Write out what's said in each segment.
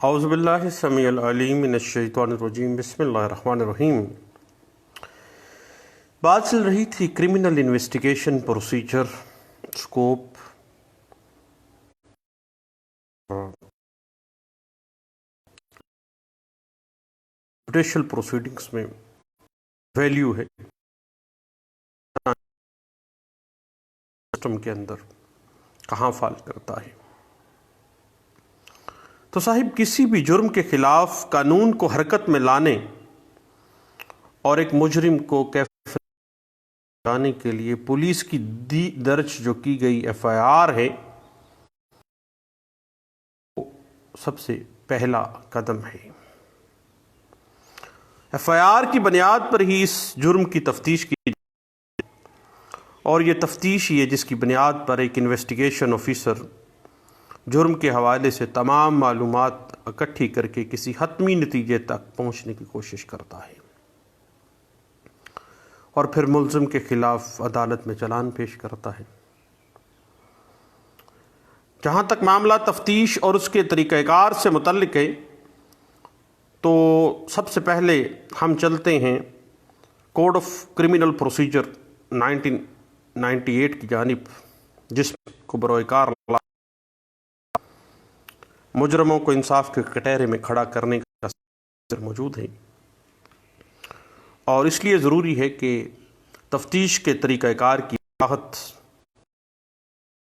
اعوذ باللہ السمیع العلیم من الشیطان الرجیم بسم اللہ الرحمن الرحیم۔ بات چل رہی تھی criminal investigation procedure scope judicial proceedings میں ویلیو ہے سسٹم کے اندر کہاں فال کرتا ہے۔ تو صاحب کسی بھی جرم کے خلاف قانون کو حرکت میں لانے اور ایک مجرم کو کیفیت لانے کے لیے پولیس کی درج جو کی گئی ایف آئی آر ہے وہ سب سے پہلا قدم ہے۔ ایف آئی آر کی بنیاد پر ہی اس جرم کی تفتیش کی جاتی ہے اور یہ تفتیش ہی ہے جس کی بنیاد پر ایک انویسٹیگیشن آفیسر جرم کے حوالے سے تمام معلومات اکٹھی کر کے کسی حتمی نتیجے تک پہنچنے کی کوشش کرتا ہے اور پھر ملزم کے خلاف عدالت میں چلان پیش کرتا ہے۔ جہاں تک معاملہ تفتیش اور اس کے طریقہ کار سے متعلق ہے تو سب سے پہلے ہم چلتے ہیں کوڈ آف کرمنل پروسیجر 1998 کی جانب، جس کو بروئے کار مجرموں کو انصاف کے کٹہرے میں کھڑا کرنے کا موجود ہے، اور اس لیے ضروری ہے کہ تفتیش کے طریقہ کار کی وضاحت،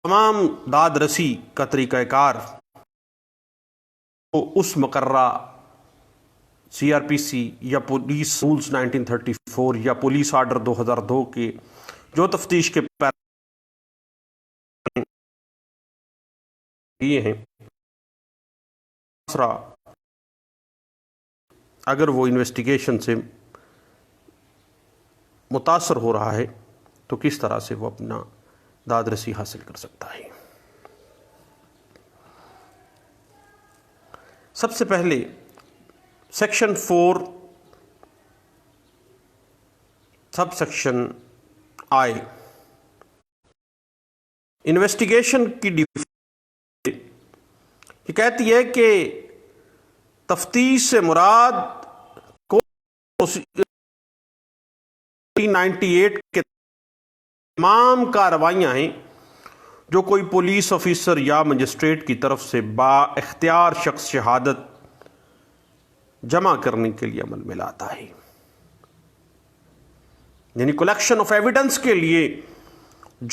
تمام داد رسی کا طریقہ کار اس مقررہ سی آر پی سی یا پولیس رولز 1934 یا پولیس آرڈر 2002 کے جو تفتیش کے یہ ہیں، اگر وہ انویسٹیگیشن سے متاثر ہو رہا ہے تو کس طرح سے وہ اپنا داد رسی حاصل کر سکتا ہے۔ سب سے پہلے section 4 sub section I investigation کی یہ کہتی ہے کہ تفتیش سے مراد 1998 کے تمام کارروائیاں ہیں جو کوئی پولیس آفیسر یا مجسٹریٹ کی طرف سے با اختیار شخص شہادت جمع کرنے کے لیے عمل میں لاتا ہے، یعنی کلیکشن آف ایویڈنس کے لیے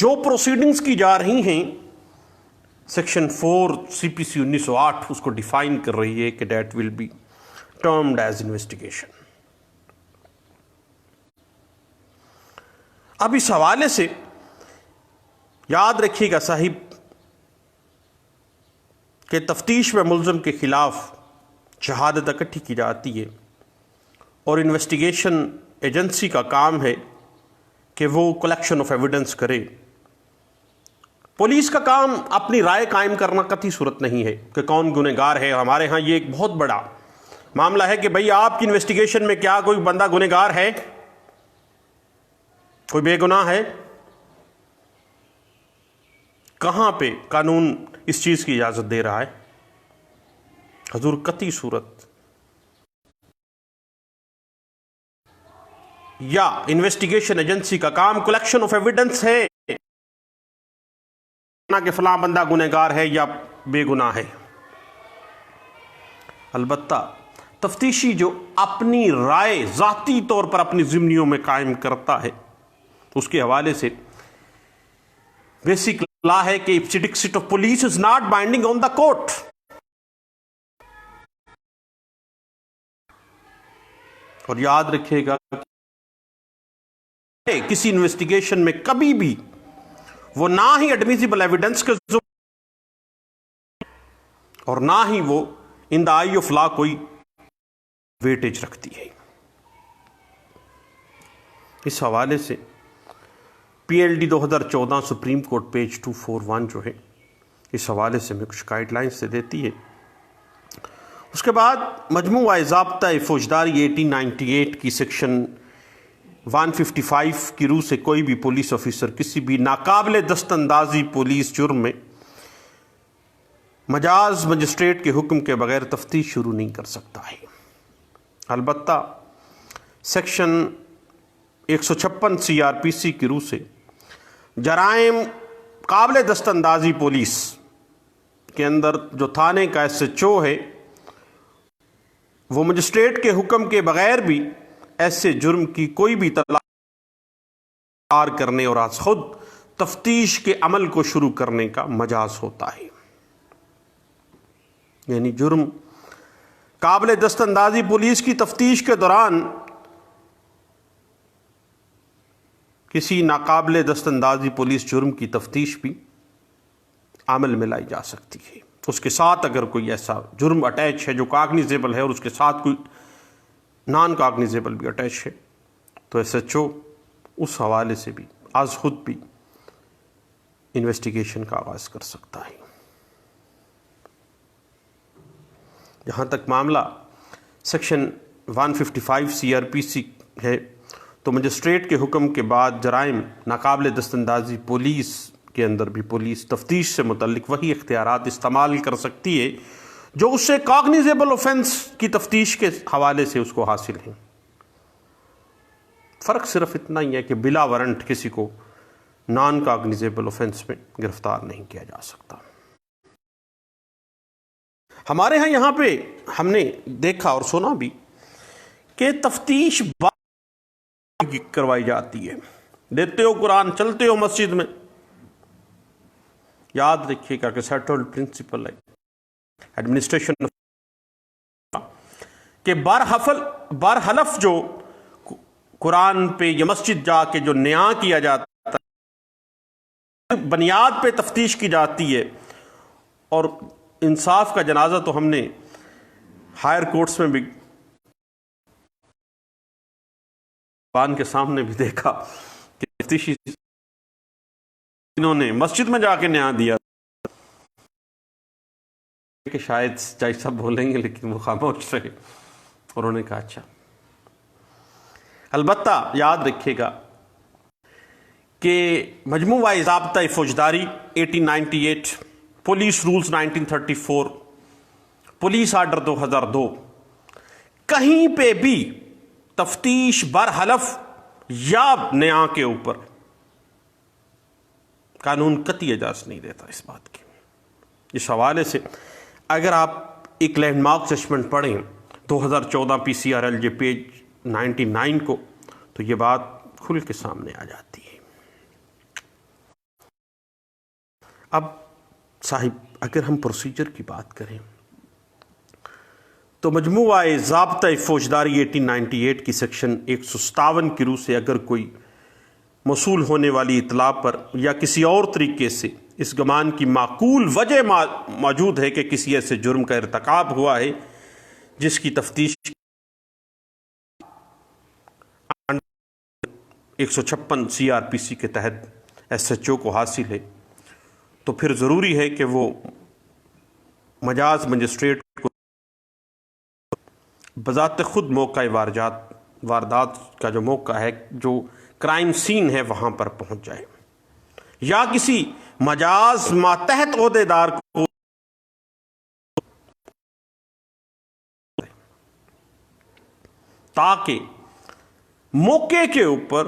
جو پروسیڈنگز کی جا رہی ہیں۔ سیکشن 4 سی پی سی 1908 اس کو ڈیفائن کر رہی ہے کہ that will be termed as investigation. اب اس حوالے سے یاد رکھیے گا صاحب کہ تفتیش میں ملزم کے خلاف شہادت اکٹھی کی جاتی ہے اور انویسٹیگیشن ایجنسی کا کام ہے کہ وہ کلیکشن آف ایویڈنس کرے۔ پولیس کا کام اپنی رائے قائم کرنا قطعی صورت نہیں ہے کہ کون گنہگار ہے۔ ہمارے ہاں یہ ایک بہت بڑا معاملہ ہے کہ بھئی آپ کی انویسٹیگیشن میں کیا کوئی بندہ گنہگار ہے، کوئی بے گناہ ہے؟ کہاں پہ قانون اس چیز کی اجازت دے رہا ہے؟ حضور قطعی صورت یا انویسٹیگیشن ایجنسی کا کام کلیکشن آف ایویڈنس ہے کہ فلاں بندہ گنہگار ہے یا بے گناہ ہے۔ البتہ تفتیشی جو اپنی رائے ذاتی طور پر اپنی ضمنیوں میں قائم کرتا ہے اس کے حوالے سے بیسک لا ہے کہ ipse dixit of police is not binding on the court. اور یاد رکھیے گا کسی انویسٹیگیشن میں کبھی بھی وہ نہ ہی ایڈمیسیبل ایویڈنس کے اور نہ ہی وہ ان دا آئی آف لا کوئی ویٹیج رکھتی ہے۔ اس حوالے سے P L D 2014 supreme court page 241 جو ہے اس حوالے سے میں کچھ گائیڈ لائنز سے دیتی ہے۔ اس کے بعد مجموعہ ضابطہ فوجداری 1898 کی سیکشن 155 کی روح سے کوئی بھی پولیس آفیسر کسی بھی ناقابل دست اندازی پولیس جرم میں مجاز مجسٹریٹ کے حکم کے بغیر تفتیش شروع نہیں کر سکتا ہے۔ البتہ سیکشن 156 CRPC کی روح سے جرائم قابل دست اندازی پولیس کے اندر جو تھانے کا SHO ہے وہ مجسٹریٹ کے حکم کے بغیر بھی ایسے جرم کی کوئی بھی اطلاع کرنے اور از خود تفتیش کے عمل کو شروع کرنے کا مجاز ہوتا ہے۔ یعنی جرم قابل دست اندازی پولیس کی تفتیش کے دوران کسی ناقابل دست اندازی پولیس جرم کی تفتیش بھی عمل میں لائی جا سکتی ہے۔ اس کے ساتھ اگر کوئی ایسا جرم اٹیچ ہے جو کاگنیزیبل ہے اور اس کے ساتھ کوئی نان کاگنیزیبل بھی اٹیچ ہے تو SHO اس حوالے سے بھی از خود بھی انویسٹیگیشن کا آغاز کر سکتا ہے۔ جہاں تک معاملہ سیکشن 155 CRPC ہے تو مجسٹریٹ کے حکم کے بعد جرائم ناقابل دست اندازی پولیس کے اندر بھی پولیس تفتیش سے متعلق وہی اختیارات استعمال کر سکتی ہے جو اس سے کاگنیزیبل اوفینس کی تفتیش کے حوالے سے اس کو حاصل ہیں۔ فرق صرف اتنا ہی ہے کہ بلا وارنٹ کسی کو نان کاگنیزیبل اوفینس میں گرفتار نہیں کیا جا سکتا۔ ہمارے ہاں یہاں پہ ہم نے دیکھا اور سنا بھی کہ تفتیش کروائی جاتی ہے۔ دیتے ہو قرآن، چلتے ہو مسجد میں، یاد رکھیے گا کہ سیٹلڈ پرنسپل ہے ایڈمنسٹریشن کہ برحلف جو قرآن پہ یا مسجد جا کے جو نیا کیا جاتا ہے بنیاد پہ تفتیش کی جاتی ہے، اور انصاف کا جنازہ تو ہم نے ہائر کورٹس میں بھی قرآن کے سامنے بھی دیکھا کہ تفتیشی انہوں نے مسجد میں جا کے نیا دیا کہ شاید جج صاحب بولیں گے، لیکن وہ خاموش رہے اور انہوں نے کہا اچھا۔ البتہ یاد رکھیے گا کہ مجموعہ ضابطۂ فوجداری 1898، پولیس رولز 1934، پولیس آرڈر 2002، کہیں پہ بھی تفتیش برحلف یا نیا کے اوپر قانون قطعی اجازت نہیں دیتا اس بات کی۔ اس حوالے سے اگر آپ ایک لینڈ مارک ججمنٹ پڑھیں 2014 PCRLJ پیج 99 کو تو یہ بات کھل کے سامنے آ جاتی ہے۔ اب صاحب اگر ہم پروسیجر کی بات کریں تو مجموعہ ضابطۂ فوجداری 1898 کی سیکشن 157 کی روح سے اگر کوئی موصول ہونے والی اطلاع پر یا کسی اور طریقے سے اس گمان کی معقول وجہ موجود ہے کہ کسی ایسے جرم کا ارتکاب ہوا ہے جس کی تفتیش 156 CRPC کے تحت SHO کو حاصل ہے تو پھر ضروری ہے کہ وہ مجاز مجسٹریٹ کو بذات خود موقع واردات کا جو موقع ہے، جو کرائم سین ہے، وہاں پر پہنچ جائے یا کسی مجاز ماتحت عہدے دار کو تاکہ موقع کے اوپر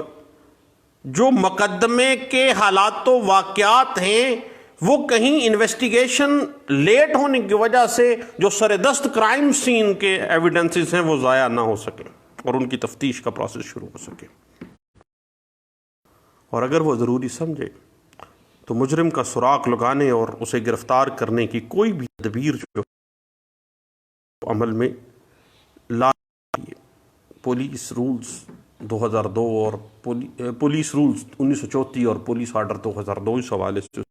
جو مقدمے کے حالات و واقعات ہیں وہ کہیں انویسٹیگیشن لیٹ ہونے کی وجہ سے جو سر دست کرائم سین کے ایویڈنسز ہیں وہ ضائع نہ ہو سکے اور ان کی تفتیش کا پروسیس شروع ہو سکے۔ اور اگر وہ ضروری سمجھے تو مجرم کا سراغ لگانے اور اسے گرفتار کرنے کی کوئی بھی تدبیر جو عمل میں لا پولیس رولز 2002 اور پولیس رولز 1934 اور پولیس آرڈر 2002 اس حوالے سے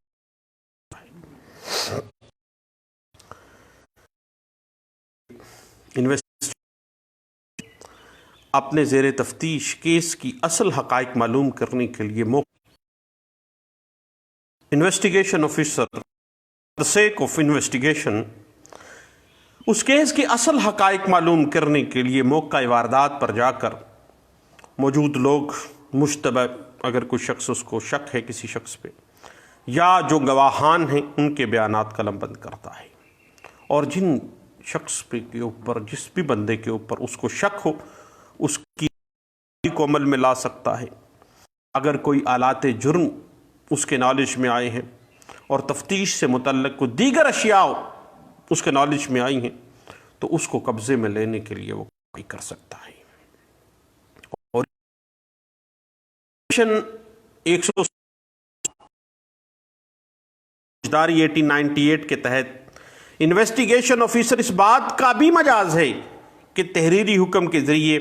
اپنے زیر تفتیش کیس کی اصل حقائق معلوم کرنے کے لیے investigation officer the sake of investigation اس کیس کی اصل حقائق معلوم کرنے کے لیے موقع واردات پر جا کر موجود لوگ مشتبہ اگر کوئی شخص اس کو شک ہے کسی شخص پہ یا جو گواہان ہیں ان کے بیانات قلم بند کرتا ہے۔ اور جن شخص پہ کے اوپر جس بھی بندے کے اوپر اس کو شک ہو اس کی کو عمل میں لا سکتا ہے. اگر کوئی آلات جرم اس کے نالج میں آئے ہیں اور تفتیش سے متعلق کوئی دیگر اشیاء اس کے نالج میں آئی ہیں تو اس کو قبضے میں لینے کے لیے وہ کر سکتا ہے. اور 1898 کے تحت انویسٹیگیشن آفیسر اس بات کا بھی مجاز ہے کہ تحریری حکم کے ذریعے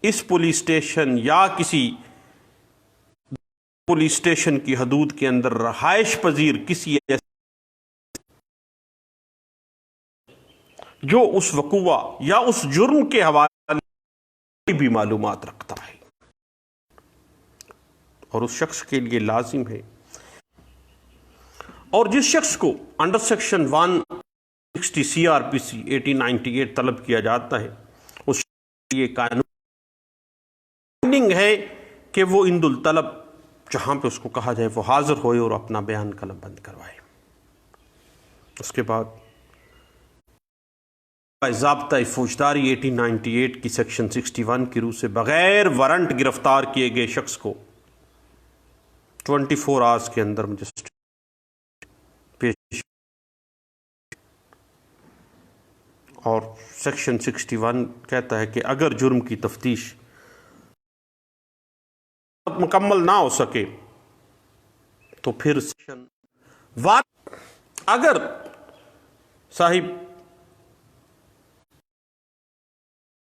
اس پولیس اسٹیشن یا کسی پولیس اسٹیشن کی حدود کے اندر رہائش پذیر کسی جو اس وقوع یا اس جرم کے حوالے بھی معلومات رکھتا ہے اور اس شخص کے لیے لازم ہے. اور جس شخص کو انڈر سیکشن 160 CRPC 1898 طلب کیا جاتا ہے اس کے لیے قانون ہے کہ وہ عند الطلب جہاں پہ اس کو کہا جائے وہ حاضر ہوئے اور اپنا بیان قلم بند کروائے. اس کے بعد ضابطہ فوجداری 1898 کی سیکشن 61 کی روح سے بغیر وارنٹ گرفتار کیے گئے شخص کو 24 آورز کے اندر مجسٹریٹ پیش. اور سیکشن 61 کہتا ہے کہ اگر جرم کی تفتیش مکمل نہ ہو سکے تو پھر سیکشن اگر صاحب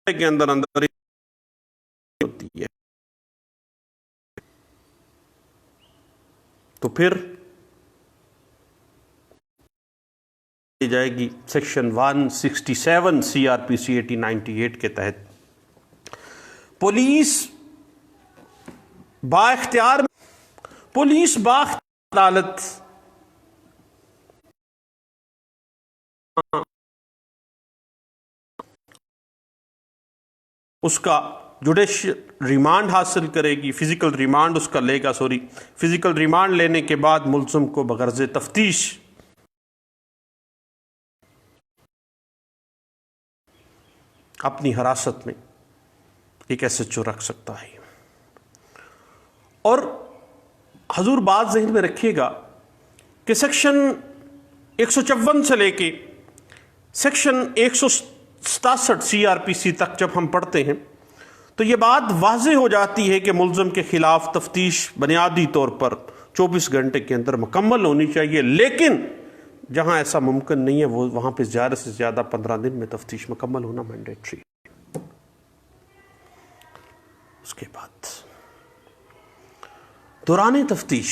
کے اندر ہوتی ہے تو پھر جائے گی سیکشن 167 CRPC 1898 کے تحت پولیس بااختیار عدالت اس کا جوڈیشل ریمانڈ حاصل کرے گی، فزیکل ریمانڈ اس کا لے گا فزیکل ریمانڈ لینے کے بعد ملزم کو بغرض تفتیش اپنی حراست میں ایک SHO رکھ سکتا ہے. اور حضور بات ذہن میں رکھیے گا کہ سیکشن 154 سے لے کے سیکشن 167 CRPC تک جب ہم پڑھتے ہیں تو یہ بات واضح ہو جاتی ہے کہ ملزم کے خلاف تفتیش بنیادی طور پر 24 گھنٹے کے اندر مکمل ہونی چاہیے، لیکن جہاں ایسا ممکن نہیں ہے وہاں پہ زیادہ سے زیادہ 15 دن میں تفتیش مکمل ہونا مینڈیٹری. اس کے بعد دوران تفتیش